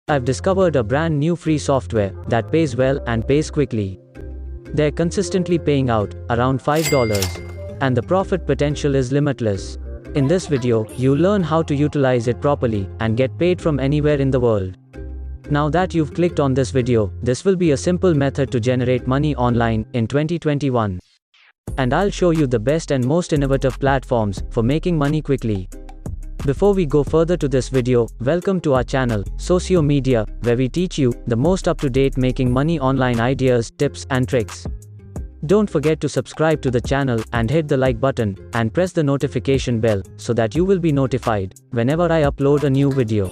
I've discovered a brand new free software that pays well and pays quickly. They're consistently paying out around $5, and the profit potential is limitless. In this video, you'll learn how to utilize it properly and get paid from anywhere in the world. Now that you've clicked on this video, this will be a simple method to generate money online in 2021. And I'll show you the best and most innovative platforms for making money quickly. Before we go further to this video, welcome to our channel, Socio Media, where we teach you the most up-to-date making money online ideas, tips, and tricks. Don't forget to subscribe to the channel and hit the like button and press the notification bell so that you will be notified whenever I upload a new video.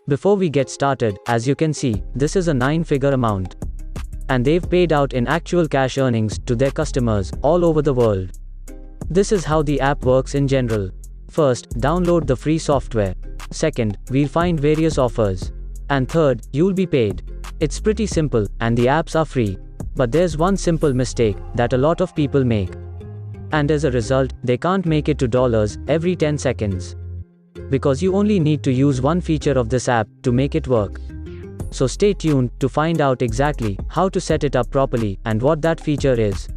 Before we get started, as you can see, this is a 9-figure amount. And they've paid out in actual cash earnings to their customers all over the world. This is how the app works in general. First, download the free software. Second, we'll find various offers. And third, you'll be paid. It's pretty simple, and the apps are free. But there's one simple mistake that a lot of people make. And as a result, they can't make it to dollars every 10 seconds. Because you only need to use one feature of this app to make it work. So stay tuned to find out exactly how to set it up properly and what that feature is.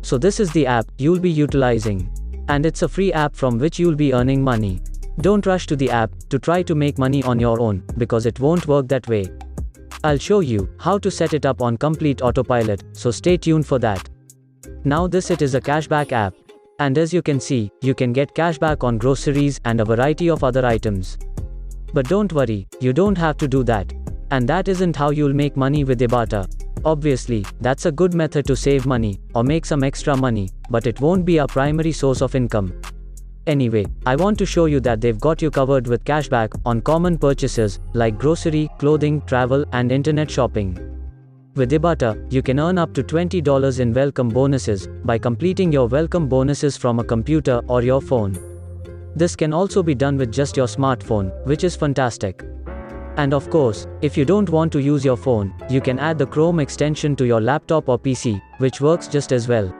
So this is the app you'll be utilizing. And it's a free app from which you'll be earning money. Don't rush to the app to try to make money on your own, because it won't work that way. I'll show you how to set it up on complete autopilot, so stay tuned for that. Now it is a cashback app. And as you can see, you can get cashback on groceries and a variety of other items. But don't worry, you don't have to do that. And that isn't how you'll make money with Ibotta. Obviously, that's a good method to save money, or make some extra money, but it won't be our primary source of income. Anyway, I want to show you that they've got you covered with cashback on common purchases, like grocery, clothing, travel, and internet shopping. With Ibotta, you can earn up to $20 in welcome bonuses, by completing your welcome bonuses from a computer or your phone. This can also be done with just your smartphone, which is fantastic. And of course, if you don't want to use your phone, you can add the Chrome extension to your laptop or PC, which works just as well.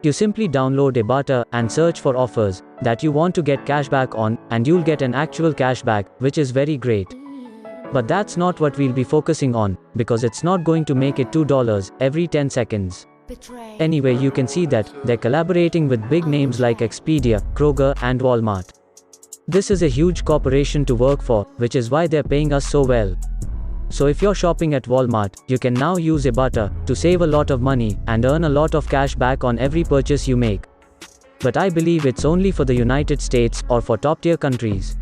You simply download Ibotta and search for offers that you want to get cashback on, and you'll get an actual cashback, which is very great. But that's not what we'll be focusing on, because it's not going to make it $2 every 10 seconds. Anyway, you can see that they're collaborating with big names like Expedia, Kroger, and Walmart. This is a huge corporation to work for, which is why they're paying us so well. So if you're shopping at Walmart, you can now use Ibotta to save a lot of money and earn a lot of cash back on every purchase you make. But I believe it's only for the United States or for top-tier countries.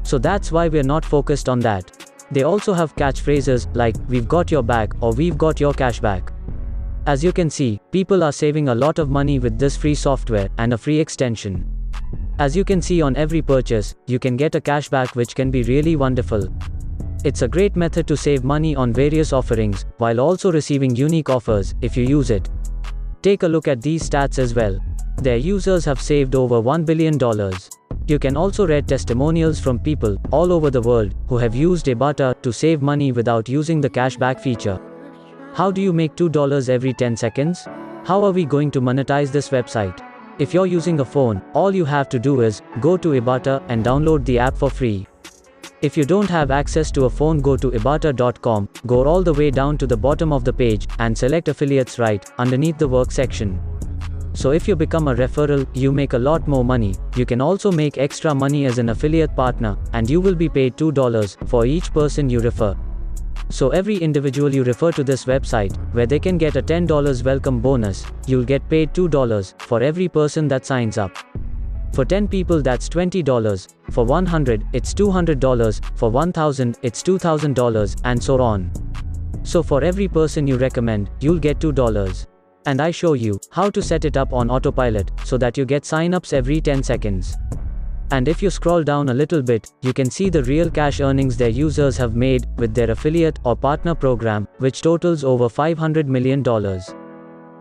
So that's why we're not focused on that. They also have catchphrases like, "We've got your back" or "We've got your cash back." As you can see, people are saving a lot of money with this free software and a free extension. As you can see, on every purchase, you can get a cashback, which can be really wonderful. It's a great method to save money on various offerings, while also receiving unique offers, if you use it. Take a look at these stats as well. Their users have saved over $1 billion. You can also read testimonials from people all over the world who have used Ibotta to save money without using the cashback feature. How do you make $2 every 10 seconds? How are we going to monetize this website? If you're using a phone, all you have to do is go to Ibotta and download the app for free. If you don't have access to a phone, go to ibotta.com, go all the way down to the bottom of the page, and select affiliates right underneath the work section. So if you become a referral, you make a lot more money. You can also make extra money as an affiliate partner, and you will be paid $2 for each person you refer. So every individual you refer to this website, where they can get a $10 welcome bonus, you'll get paid $2 for every person that signs up. For 10 people, that's $20. For 100, it's $200. For 1,000, it's $2,000, and so on. So for every person you recommend, you'll get $2. And I show you how to set it up on autopilot, so that you get sign-ups every 10 seconds. And if you scroll down a little bit, you can see the real cash earnings their users have made with their affiliate or partner program, which totals over $500 million.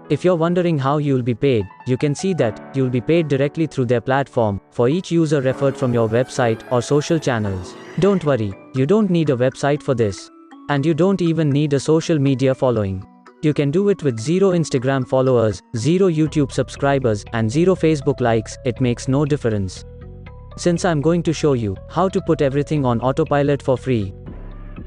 If you're wondering how you'll be paid, you can see that you'll be paid directly through their platform for each user referred from your website or social channels. Don't worry, you don't need a website for this. And you don't even need a social media following. You can do it with 0 Instagram followers, 0 YouTube subscribers, and 0 Facebook likes. It makes no difference. Since I'm going to show you how to put everything on autopilot for free,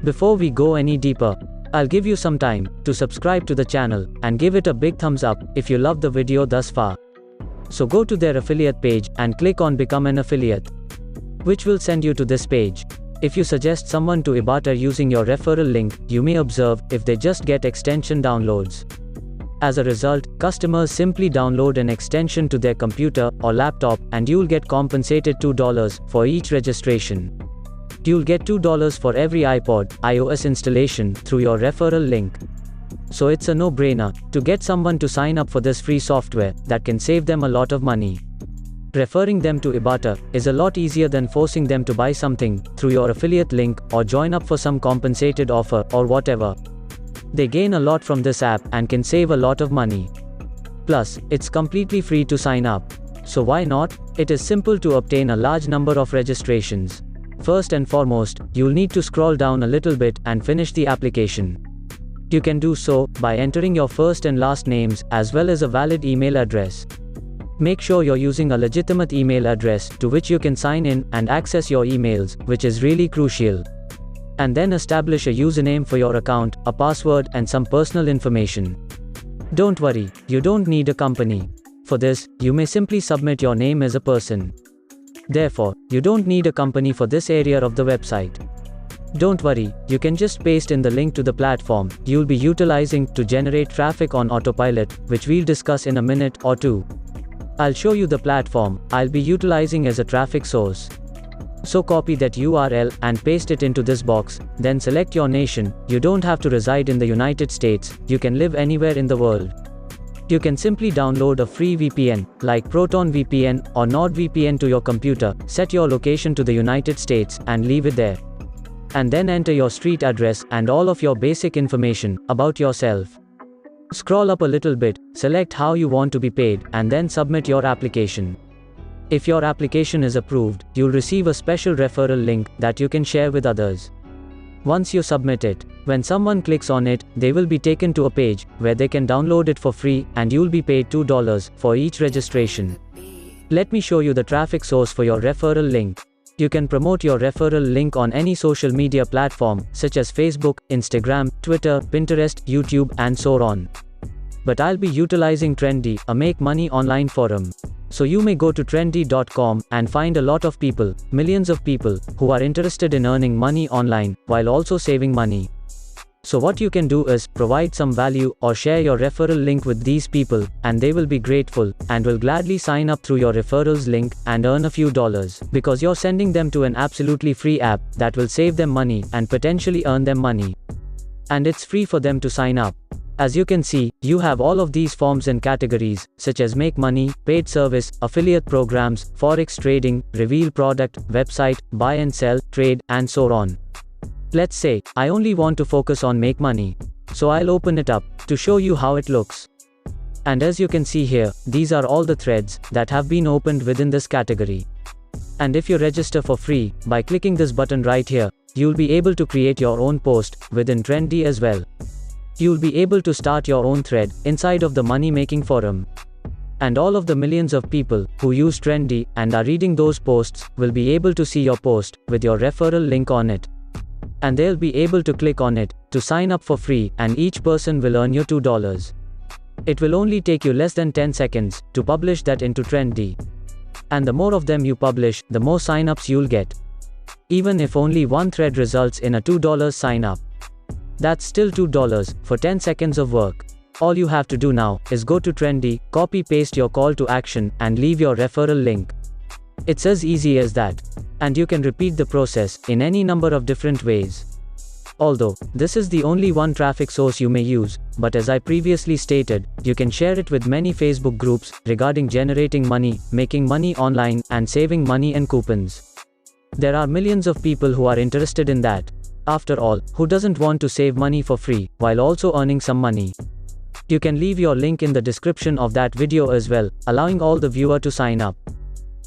Before we go any deeper, I'll give you some time to subscribe to the channel and give it a big thumbs up if you loved the video thus far. So go to their affiliate page and click on Become an Affiliate, which will send you to this page. If you suggest someone to eBarter using your referral link, you may observe if they just get extension downloads. As a result, customers simply download an extension to their computer or laptop and you'll get compensated $2 for each registration. You'll get $2 for every iPod, iOS installation through your referral link. So it's a no-brainer to get someone to sign up for this free software that can save them a lot of money. Referring them to eBarter is a lot easier than forcing them to buy something through your affiliate link or join up for some compensated offer or whatever. They gain a lot from this app and can save a lot of money. Plus, it's completely free to sign up. So why not? It is simple to obtain a large number of registrations. First and foremost, you'll need to scroll down a little bit and finish the application. You can do so by entering your first and last names as well as a valid email address. Make sure you're using a legitimate email address to which you can sign in and access your emails, which is really crucial. And then establish a username for your account, a password, and some personal information. Don't worry, you don't need a company. For this, you may simply submit your name as a person. Therefore, you don't need a company for this area of the website. Don't worry, you can just paste in the link to the platform you'll be utilizing to generate traffic on autopilot, which we'll discuss in a minute or two. I'll show you the platform I'll be utilizing as a traffic source. So copy that URL and paste it into this box, then select your nation. You don't have to reside in the United States, you can live anywhere in the world. You can simply download a free VPN, like Proton VPN or NordVPN to your computer, set your location to the United States and leave it there. And then enter your street address and all of your basic information about yourself. Scroll up a little bit, select how you want to be paid, and then submit your application. If your application is approved, you'll receive a special referral link that you can share with others. Once you submit it, when someone clicks on it, they will be taken to a page where they can download it for free and you'll be paid $2 for each registration. Let me show you the traffic source for your referral link. You can promote your referral link on any social media platform such as Facebook, Instagram, Twitter, Pinterest, YouTube, and so on. But I'll be utilizing Trendy, a make money online forum. So you may go to trendy.com and find a lot of people, millions of people, who are interested in earning money online while also saving money. So what you can do is provide some value or share your referral link with these people, and they will be grateful and will gladly sign up through your referrals link and earn a few dollars because you're sending them to an absolutely free app that will save them money and potentially earn them money. And it's free for them to sign up. As you can see, you have all of these forms and categories, such as make money, paid service, affiliate programs, forex trading, reveal product, website, buy and sell, trade, and so on. Let's say, I only want to focus on make money. So I'll open it up to show you how it looks. And as you can see here, these are all the threads that have been opened within this category. And if you register for free, by clicking this button right here, you'll be able to create your own post within Trendy as well. You'll be able to start your own thread inside of the money-making forum. And all of the millions of people who use Trendy and are reading those posts will be able to see your post with your referral link on it. And they'll be able to click on it to sign up for free, and each person will earn you $2. It will only take you less than 10 seconds to publish that into Trendy. And the more of them you publish, the more sign-ups you'll get. Even if only one thread results in a $2 sign-up. That's still $2 for 10 seconds of work. All you have to do now is go to Trendy, copy-paste your call to action, and leave your referral link. It's as easy as that. And you can repeat the process in any number of different ways. Although, this is the only one traffic source you may use, but as I previously stated, you can share it with many Facebook groups regarding generating money, making money online, and saving money and coupons. There are millions of people who are interested in that. After all, who doesn't want to save money for free, while also earning some money? You can leave your link in the description of that video as well, allowing all the viewer to sign up.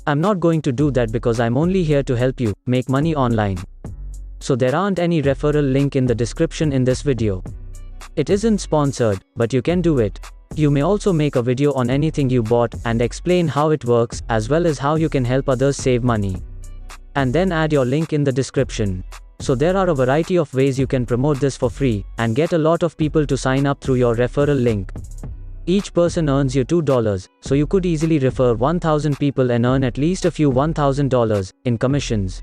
I'm not going to do that because I'm only here to help you make money online. So there aren't any referral link in the description in this video. It isn't sponsored, but you can do it. You may also make a video on anything you bought and explain how it works, as well as how you can help others save money. And then add your link in the description. So there are a variety of ways you can promote this for free, and get a lot of people to sign up through your referral link. Each person earns you $2, so you could easily refer 1,000 people and earn at least a few $1,000 in commissions.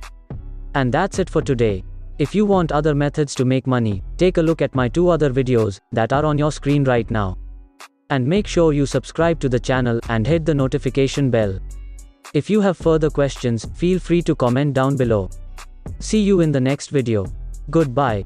And that's it for today. If you want other methods to make money, take a look at my 2 other videos that are on your screen right now. And make sure you subscribe to the channel and hit the notification bell. If you have further questions, feel free to comment down below. See you in the next video. Goodbye.